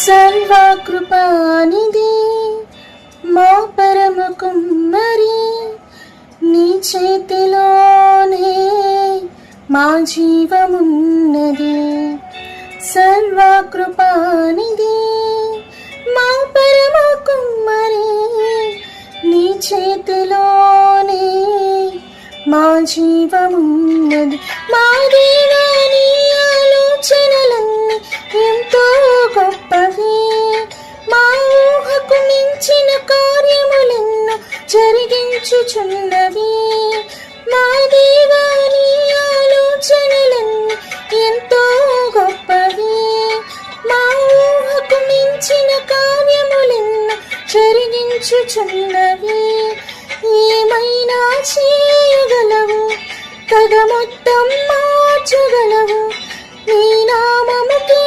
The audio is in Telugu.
సర్వకృపానిధి మా పరమ కుమ్మరి, నీ చేతిలోనే మా జీవమున్నది. సర్వకృపానిధి మా పరమ కుమ్మరి, నీ చేతిలోనే మా జీవమున్నది. మా దేవా నీ ఆలోచనలన్నీ ఎంతో గొప్పవి, మా ఊహకు మించిన కార్యములెన్నో జరిగించుచున్నవి. మా దేవా నీ ఆలోచనలన్నీ ఎంతో గొప్పవి, మా ఊహకు మించిన కార్యములెన్నో జరిగించుచున్నవి. ఏమైనా చేయగలవు, కథ మొత్తం మార్చగలవు, నీ నామముకే